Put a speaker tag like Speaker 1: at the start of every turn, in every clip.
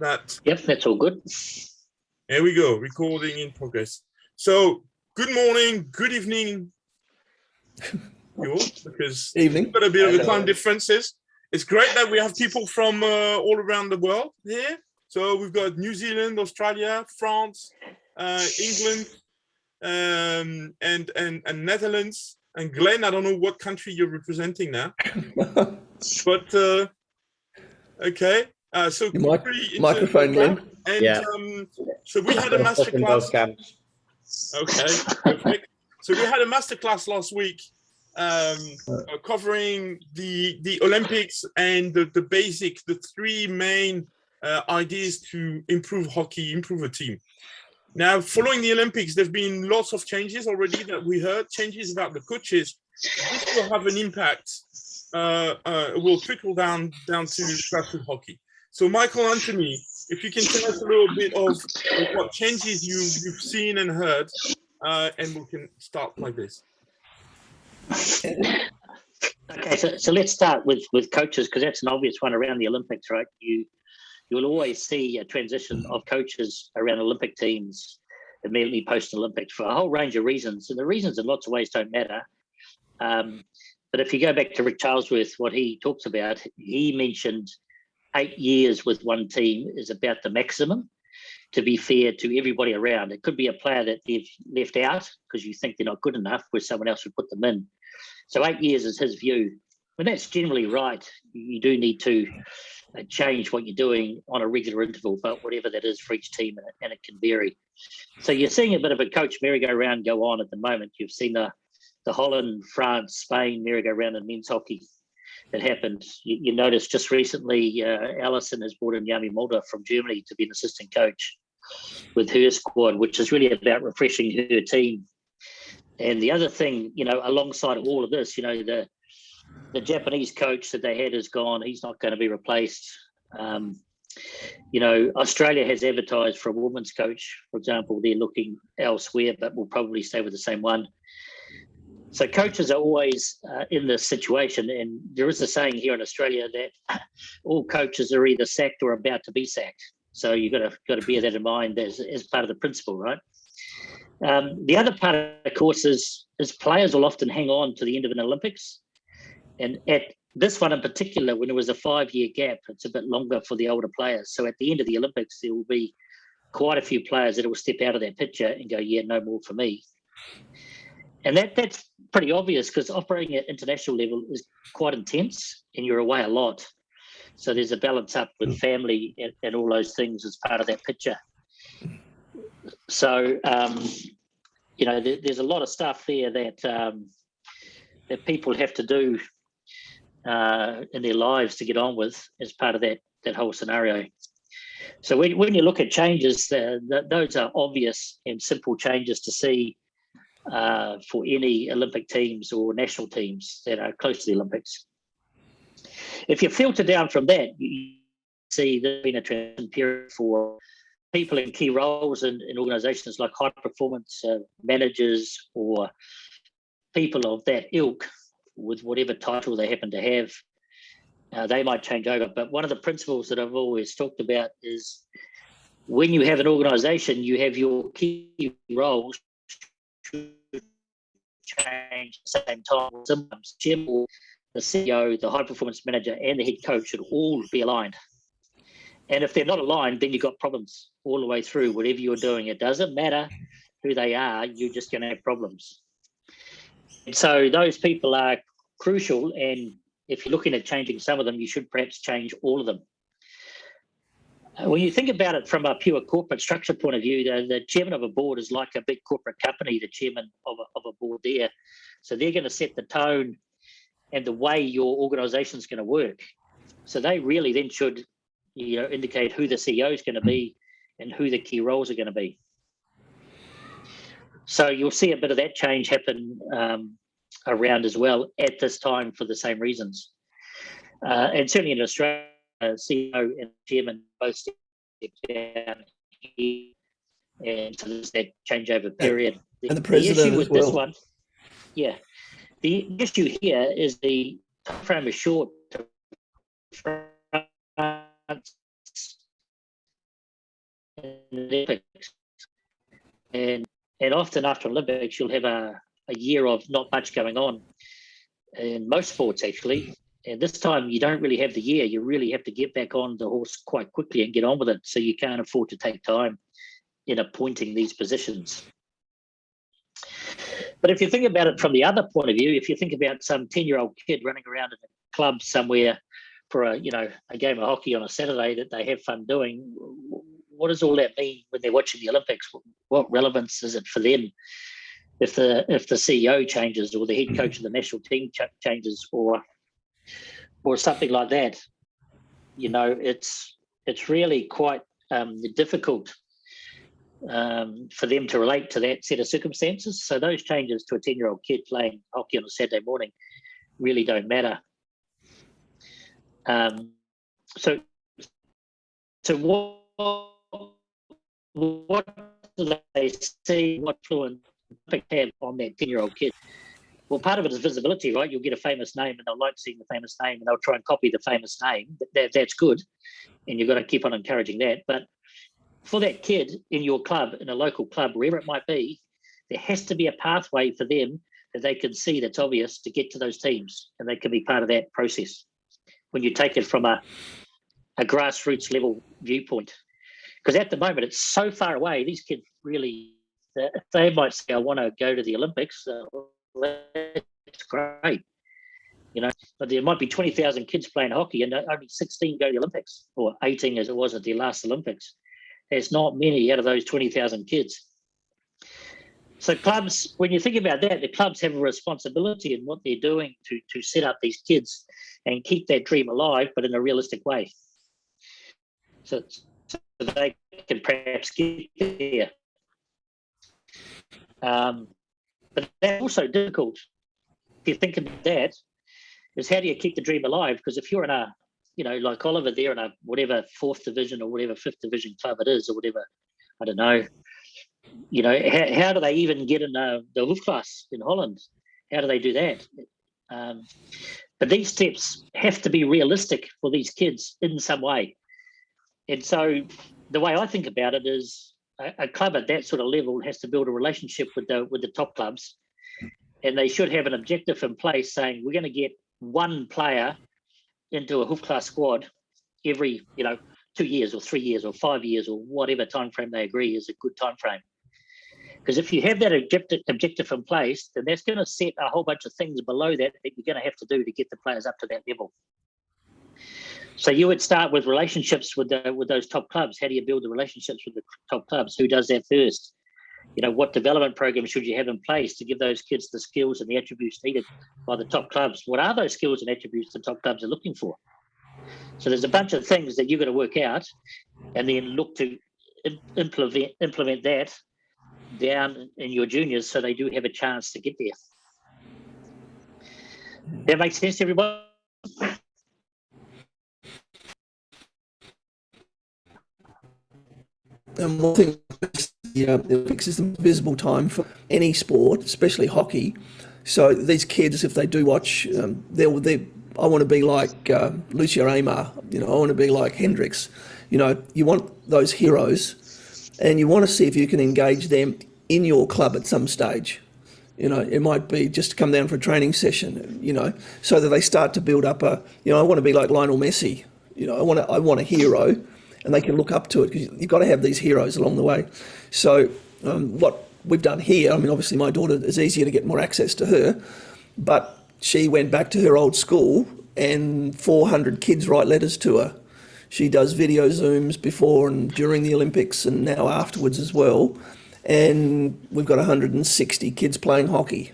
Speaker 1: that?
Speaker 2: Yep, that's all good.
Speaker 1: Here we go, recording in progress. So, good morning, good evening, because we've got a bit of the time differences. It's great that we have people from all around the world here. So we've got New Zealand, Australia, France, England, and Netherlands. And Glenn, I don't know what country you're representing now, but okay. So
Speaker 3: microphone, Glenn.
Speaker 1: And yeah. So we had a masterclass. Okay, perfect. So we had a masterclass last week covering the Olympics and the three main ideas to improve hockey, improve a team. Now, following the Olympics, there've been lots of changes already that we heard, changes about the coaches. This will have an impact, will trickle down to grassroots hockey. So, Michael Anthony, if you can tell us a little bit of what changes you've seen and heard, and we can start like this.
Speaker 2: Okay, so let's start with coaches, because that's an obvious one around the Olympics, right? You will always see a transition of coaches around Olympic teams immediately post-Olympics for a whole range of reasons. And the reasons in lots of ways don't matter. But if you go back to Rick Charlesworth, what he talks about, he mentioned 8 years with one team is about the maximum, to be fair to everybody around. It could be a player that they've left out because you think they're not good enough, where someone else would put them in. So 8 years is his view. And that's generally right. You do need to change what you're doing on a regular interval, but whatever that is for each team, and it can vary. So you're seeing a bit of a coach merry-go-round go on at the moment. You've seen the Holland, France, Spain merry-go-round in men's hockey that happened. You noticed just recently, Allison has brought in Yami Mulder from Germany to be an assistant coach with her squad, which is really about refreshing her team. And the other thing, alongside all of this, the Japanese coach that they had is gone. He's not going to be replaced. Australia has advertised for a women's coach, for example. They're looking elsewhere, but will probably stay with the same one. So coaches are always in this situation, and there is a saying here in Australia that all coaches are either sacked or about to be sacked. So you've got to bear that in mind as part of the principle, right? The other part, of course, is players will often hang on to the end of an Olympics. And at this one in particular, when there was a 5-year gap, it's a bit longer for the older players. So at the end of the Olympics, there will be quite a few players that will step out of that picture and go, yeah, no more for me. And that's pretty obvious, because operating at international level is quite intense and you're away a lot. So there's a balance up with family and all those things as part of that picture. So, there's a lot of stuff there that people have to do in their lives to get on with as part of that whole scenario. So when you look at changes, those are obvious and simple changes to see for any Olympic teams or national teams that are close to the Olympics. If you filter down from that, you see there's been a transition period for people in key roles in organisations like high performance managers or people of that ilk, with whatever title they happen to have. They might change over. But one of the principles that I've always talked about is when you have an organisation, you have your key roles should change at the same time. Sometimes the CEO, the high performance manager, and the head coach should all be aligned. And if they're not aligned, then you've got problems all the way through, whatever you're doing. It doesn't matter who they are, you're just going to have problems. And so those people are crucial. And if you're looking at changing some of them, you should perhaps change all of them. When you think about it from a pure corporate structure point of view, the chairman of a board is like a big corporate company, the chairman of a board there. So they're going to set the tone and the way your organisation is going to work. So they really then should indicate who the CEO is going to be and who the key roles are going to be. So you'll see a bit of that change happen around as well at this time for the same reasons. And certainly in Australia, CEO and chairman both step down here, and so there's that changeover period.
Speaker 3: And the president
Speaker 2: issue with
Speaker 3: as well.
Speaker 2: This one, yeah, the issue here is the time frame is short. Olympics. And often after Olympics, you'll have a year of not much going on in most sports, actually. And this time you don't really have the year. You really have to get back on the horse quite quickly and get on with it. So you can't afford to take time in appointing these positions. But if you think about it from the other point of view, if you think about some 10-year-old kid running around in a club somewhere for a game of hockey on a Saturday that they have fun doing, what does all that mean when they're watching the Olympics? What relevance is it for them if the CEO changes or the head coach of the national team changes or something like that? It's really quite difficult for them to relate to that set of circumstances. So those changes to a 10-year-old kid playing hockey on a Saturday morning really don't matter. So what do they see? What influence have on that 10-year-old kid? Well, part of it is visibility, right? You'll get a famous name and they'll like seeing the famous name and they'll try and copy the famous name. That's good. And you've got to keep on encouraging that. But for that kid in your club, in a local club, wherever it might be, there has to be a pathway for them that they can see that's obvious to get to those teams, and they can be part of that process when you take it from a grassroots level viewpoint. Because at the moment, it's so far away. These kids really, they might say, I want to go to the Olympics. That's great. But there might be 20,000 kids playing hockey and only 16 go to the Olympics, or 18 as it was at the last Olympics. There's not many out of those 20,000 kids. So clubs, when you think about that, the clubs have a responsibility in what they're doing to set up these kids and keep that dream alive, but in a realistic way. So they can perhaps get there. But that's also difficult. If you think about that, is how do you keep the dream alive? Because if you're in a, like Oliver there in a whatever 4th division or whatever 5th division club it is or whatever, I don't know, how do they even get in the hoofklasse in Holland? How do they do that? But these steps have to be realistic for these kids in some way. And so the way I think about it is a club at that sort of level has to build a relationship with the top clubs, and they should have an objective in place saying we're going to get one player into a hoofklasse squad every 2 years or 3 years or 5 years or whatever time frame they agree is a good time frame. Because if you have that objective in place, then that's going to set a whole bunch of things below that you're going to have to do to get the players up to that level. So you would start with relationships with those top clubs. How do you build the relationships with the top clubs? Who does that first? What development program should you have in place to give those kids the skills and the attributes needed by the top clubs? What are those skills and attributes the top clubs are looking for? So there's a bunch of things that you've got to work out and then look to implement that down in your juniors so they do have a chance to get there. That makes sense to everybody?
Speaker 3: And one thing, the Olympics is the most visible time for any sport, especially hockey. So these kids, if they do watch, I want to be like Lucia Aymar, I want to be like Hendricks. You want those heroes, and you want to see if you can engage them in your club at some stage. It might be just to come down for a training session, so that they start to build up I want to be like Lionel Messi. I want a hero, and they can look up to it, because you've got to have these heroes along the way. So what we've done here, obviously my daughter, is easier to get more access to her, but she went back to her old school and 400 kids write letters to her. She does video Zooms before and during the Olympics and now afterwards as well. And we've got 160 kids playing hockey,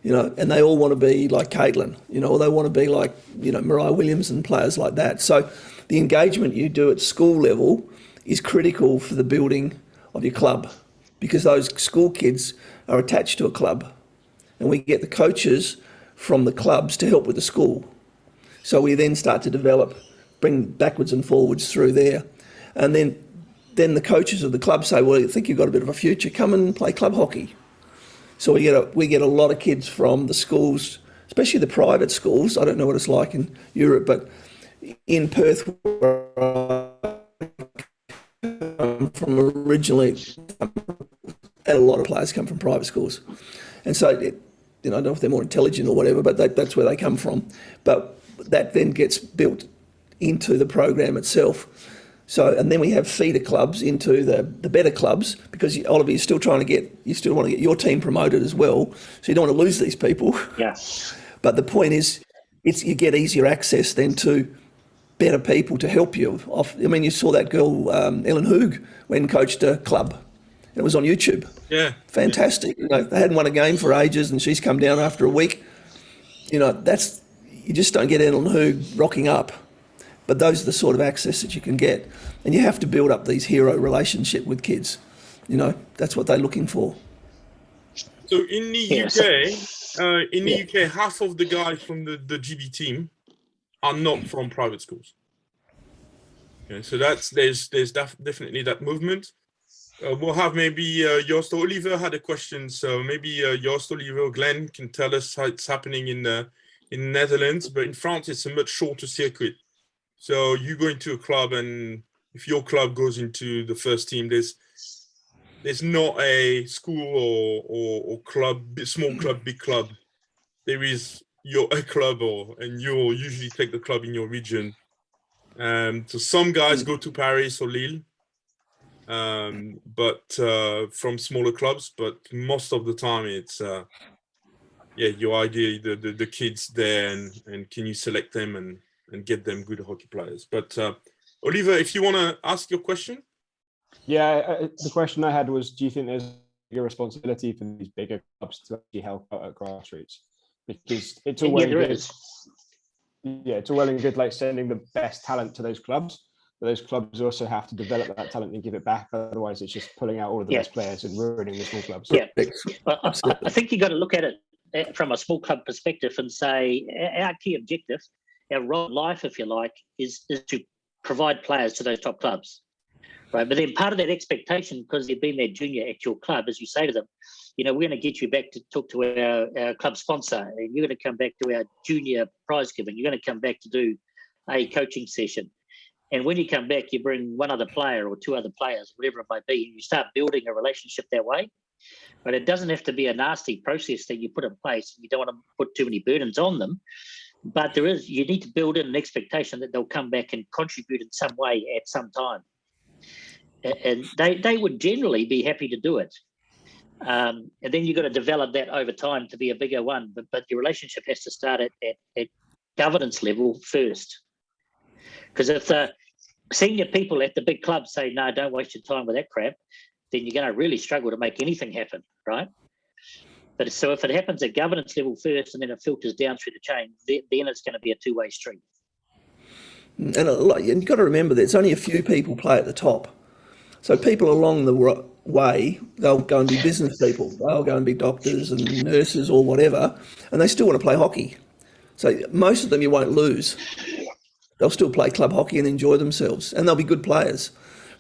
Speaker 3: and they all want to be like Caitlin, or they want to be like, Mariah Williams and players like that. So the engagement you do at school level is critical for the building of your club, because those school kids are attached to a club, and we get the coaches from the clubs to help with the school. So we then start to bring backwards and forwards through there. And then the coaches of the club say, well, I think you've got a bit of a future, come and play club hockey. So we get a lot of kids from the schools, especially the private schools. I don't know what it's like in Europe, but in Perth, come from originally, and a lot of players come from private schools. And so, I don't know if they're more intelligent or whatever, but that's where they come from. But that then gets built into the program itself. So, and then we have feeder clubs into the better clubs, because Oliver, you still want to get your team promoted as well. So you don't want to lose these people.
Speaker 2: Yeah.
Speaker 3: But the point is, you get easier access then to better people to help you. You saw that girl, Ellen Hoog, when coached a club. It was on YouTube.
Speaker 1: Yeah.
Speaker 3: Fantastic. They hadn't won a game for ages, and she's come down after a week. You just don't get Ellen Hoog rocking up. But those are the sort of access that you can get. And you have to build up these hero relationship with kids. That's what they're looking for.
Speaker 1: So in the UK, half of the guys from the GB team are not from private schools. Okay, so there's definitely that movement. We'll have maybe Joost or Oliver had a question. So maybe Joost, Oliver, or Glenn can tell us how it's happening in the Netherlands. But in France, it's a much shorter circuit. So you go into a club, and if your club goes into the first team, there's not a school or club, small club, big club. There is a club, and you'll usually take the club in your region. So some guys go to Paris or Lille, but from smaller clubs. But most of the time, it's your idea, the kids there, and can you select them and get them good hockey players. But Oliver, if you want to ask your question.
Speaker 4: Yeah, the question I had was, do you think there's a responsibility for these bigger clubs to actually help out at grassroots? Because it's all well and good. Yeah, it's all well and good like sending the best talent to those clubs, but those clubs also have to develop that talent and give it back. Otherwise, it's just pulling out all of the best players and ruining the small clubs.
Speaker 2: Yeah, I think you got to look at it from a small club perspective and say our key objective, our role in life, if you like, is to provide players to those top clubs, right? But then part of that expectation, because you've been their junior at your club, is you say to them, we're going to get you back to talk to our club sponsor, and you're going to come back to our junior prize giving. You're going to come back to do a coaching session. And when you come back, you bring one other player or two other players, whatever it might be, and you start building a relationship that way. But it doesn't have to be a nasty process that you put in place. You don't want to put too many burdens on them. But you need to build in an expectation that they'll come back and contribute in some way at some time. And they would generally be happy to do it. And then you've got to develop that over time to be a bigger one. But your relationship has to start at governance level first. Because if the senior people at the big clubs say, no, don't waste your time with that crap, then you're going to really struggle to make anything happen, right? But so if it happens at governance level first and then it filters down through the chain, then it's going to be a two-way street.
Speaker 3: And you've got to remember there's only a few people play at the top. So people along the way, they'll go and be business people. They'll go and be doctors and nurses or whatever, and they still want to play hockey. So most of them you won't lose. They'll still play club hockey and enjoy themselves, and they'll be good players.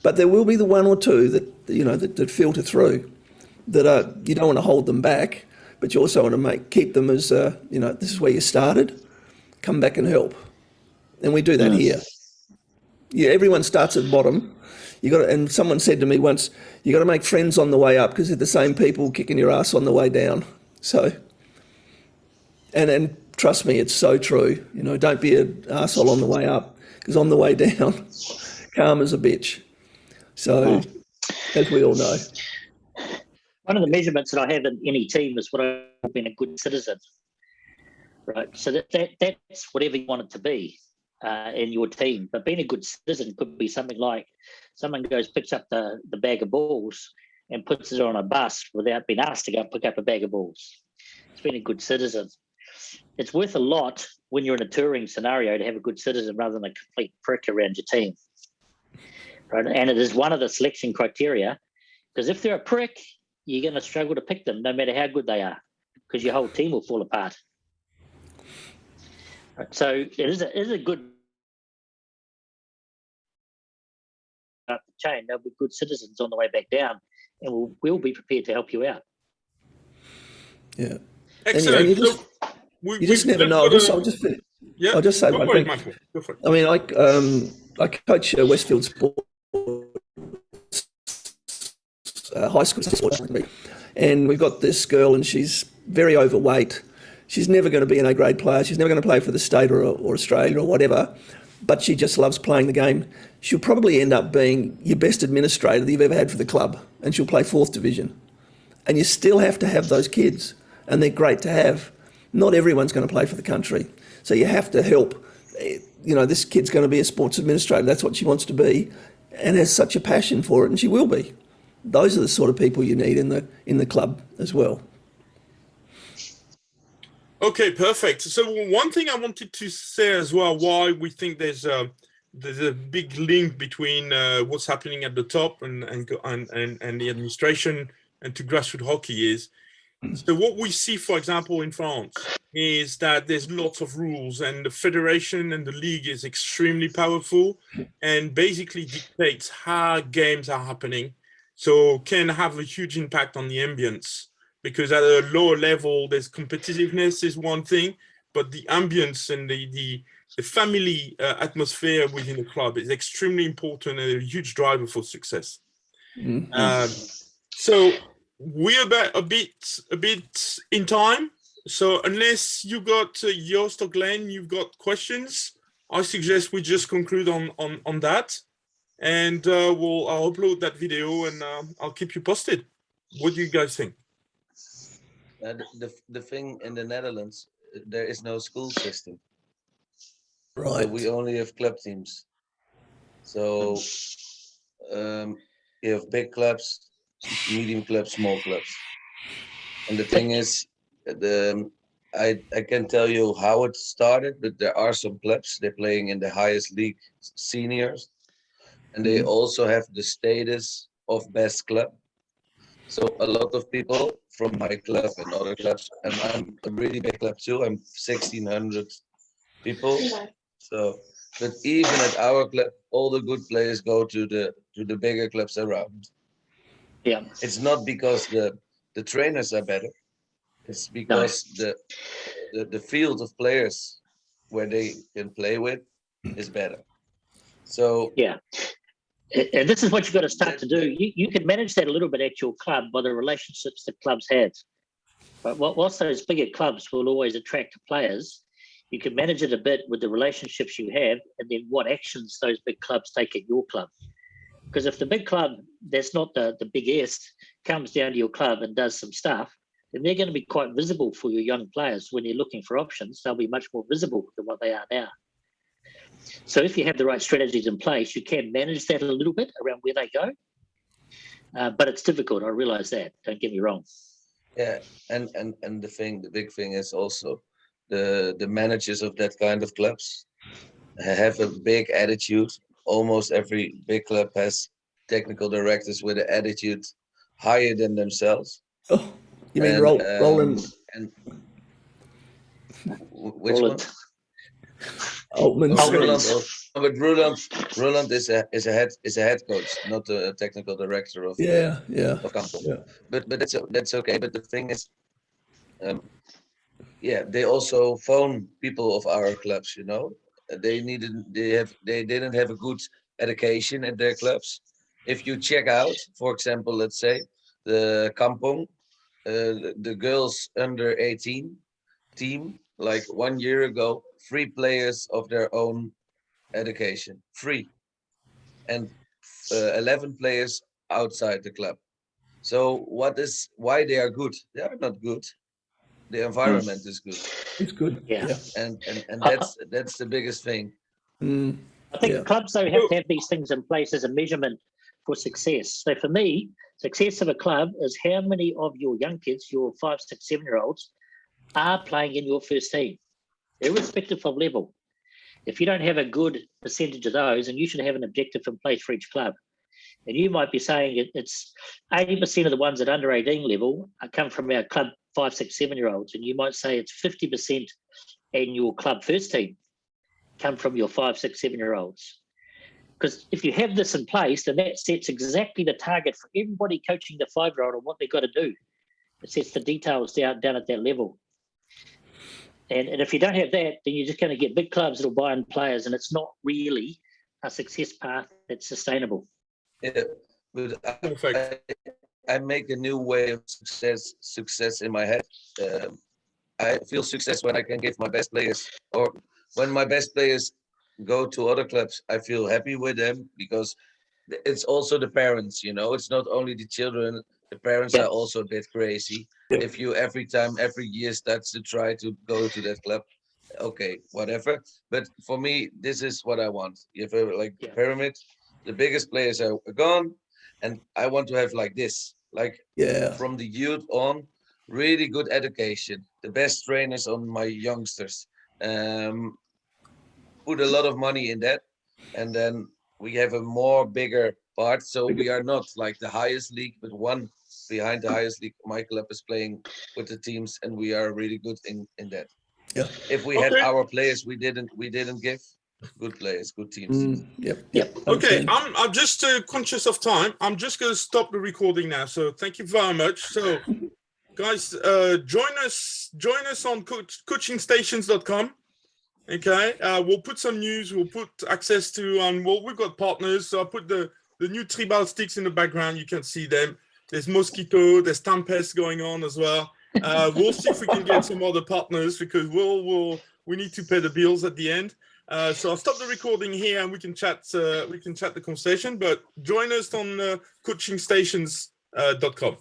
Speaker 3: But there will be the one or two that filter through, that you don't want to hold them back, but you also want to keep them as this is where you started. Come back and help, and we do that here. Yeah, everyone starts at the bottom. And someone said to me once, you got to make friends on the way up because they're the same people kicking your ass on the way down. So, and trust me, it's so true. Don't be an arsehole on the way up, because on the way down, karma's a bitch. So, as we all know.
Speaker 2: One of the measurements that I have in any team is what I've been a good citizen, right? So that's whatever you want it to be in your team. But being a good citizen could be something like someone picks up the bag of balls and puts it on a bus without being asked to go pick up a bag of balls. It's being a good citizen. It's worth a lot when you're in a touring scenario to have a good citizen rather than a complete prick around your team. Right? And it is one of the selection criteria, because if they're a prick, you're going to struggle to pick them no matter how good they are, because your whole team will fall apart. Right? So it is a good chain. There'll be good citizens on the way back down, and we'll be prepared to help you out.
Speaker 3: Yeah.
Speaker 1: Excellent.
Speaker 3: You just never know. I'll just say one thing.
Speaker 1: Go for it.
Speaker 3: I mean, I coach Westfield Sport high school sports rugby. And we've got this girl, and she's very overweight. She's never going to be an A-grade player. She's never going to play for the state or Australia or whatever, but she just loves playing the game. She'll probably end up being your best administrator that you've ever had for the club, and she'll play 4th division. And you still have to have those kids, and they're great to have. Not everyone's going to play for the country. So you have to help. You know, this kid's going to be a sports administrator. That's what she wants to be, and has such a passion for it, and she will be. Those are the sort of people you need in the club as well.
Speaker 1: Okay, perfect. So one thing I wanted to say as well, why we think there's a big link between what's happening at the top and the administration and to grassroots hockey is, so what we see, for example, in France, is that there's lots of rules, and the federation and the league is extremely powerful and basically dictates how games are happening. So can have a huge impact on the ambience, because at a lower level, there's competitiveness is one thing, but the ambience and the family atmosphere within the club is extremely important and a huge driver for success. So we're about a bit in time. So unless you got Joost or Glenn, you've got questions, I suggest we just conclude on that, and I'll upload that video and I'll keep you posted. What do you guys think?
Speaker 5: The thing in the Netherlands, there is no school system.
Speaker 3: Right.
Speaker 5: So we only have club teams. So you have big clubs, medium clubs, small clubs. And the thing is, I can tell you how it started, but there are some clubs, they're playing in the highest league, seniors, and they also have the status of best club. So a lot of people from my club and other clubs, and I'm a really big club too, I'm 1,600 people. So, but even at our club, all the good players go to the bigger clubs around.
Speaker 2: Yeah.
Speaker 5: It's not because the trainers are better. It's because the field of players where they can play with is better. So
Speaker 2: yeah. And this is what you've got to start to do. You can manage that a little bit at your club by the relationships that clubs have. But whilst those bigger clubs will always attract players, you can manage it a bit with the relationships you have and then what actions those big clubs take at your club. Because if the big club that's not the biggest comes down to your club and does some stuff, then they're going to be quite visible for your young players. When you're looking for options, they'll be much more visible than what they are now. So if you have the right strategies in place, you can manage that a little bit around where they go. But it's difficult. I realize that. Don't get me wrong.
Speaker 5: yeah, and the big thing is also the managers of that kind of clubs have a big attitude. Almost every big club has technical directors with an attitude higher than themselves.
Speaker 3: Oh, you mean Roland?
Speaker 5: And which one?
Speaker 3: Altman.
Speaker 5: But Roland is a head coach, not a technical director of Campbell.
Speaker 3: Yeah.
Speaker 5: But that's okay. But the thing is, they also phone people of our clubs. You know, they didn't have a good education at their clubs. If you check out, for example, let's say the Kampong, the girls under 18 team, like 1 year ago, 3 players of their own education, 3, and 11 players outside the club. So why they are good? They are not good. The environment is good.
Speaker 3: It's good.
Speaker 2: Yeah.
Speaker 5: And that's the biggest thing.
Speaker 2: I think clubs though have to have these things in place as a measurement for success. So for me, success of a club is how many of your young kids, your 5, 6, 7-year-olds, are playing in your first team, irrespective of level. If you don't have a good percentage of those, and you should have an objective in place for each club. And you might be saying it's 80% of the ones at under 18 level come from our club 5, 6, 7-year-olds, and you might say it's 50% in your club first team come from your 5, 6, 7-year-olds. Because if you have this in place, then that sets exactly the target for everybody coaching the 5-year-old on what they've got to do. It sets the details down at that level. And if you don't have that, then you're just going to get big clubs that'll buy in players, and it's not really a success path that's sustainable.
Speaker 5: Yeah, but I make a new way of success in my head. I feel success when I can give my best players, or when my best players go to other clubs. I feel happy with them because it's also the parents, you know. It's not only the children. The parents
Speaker 2: Yeah.
Speaker 5: are also a bit crazy.
Speaker 3: Yeah.
Speaker 5: If you every year starts to try to go to that club, okay, whatever. But for me, this is what I want. You have a
Speaker 2: Yeah.
Speaker 5: pyramid. The biggest players are gone, and I want to have like this, like
Speaker 3: Yeah.
Speaker 5: from the youth on, really good education, the best trainers on my youngsters. Put a lot of money in that, and then we have a more bigger part. So we are not like the highest league, but one behind the highest league. My club is playing with the teams, and we are really good in that.
Speaker 3: Yeah.
Speaker 5: If we had
Speaker 1: Okay.
Speaker 5: our players, we didn't give good players, good teams.
Speaker 3: Yep.
Speaker 1: Okay,
Speaker 3: Understand.
Speaker 1: I'm just conscious of time. I'm just going to stop the recording now. So thank you very much. So, guys, join us on coachingstations.com. Okay, we'll put some news. We'll put access to we've got partners. So I put the new Tribaal sticks in the background. You can see them. There's Mosquito. There's Tempest going on as well. We'll see if we can get some other partners because we need to pay the bills at the end. So I'll stop the recording here and we can chat the conversation. But join us on coachingstations.com.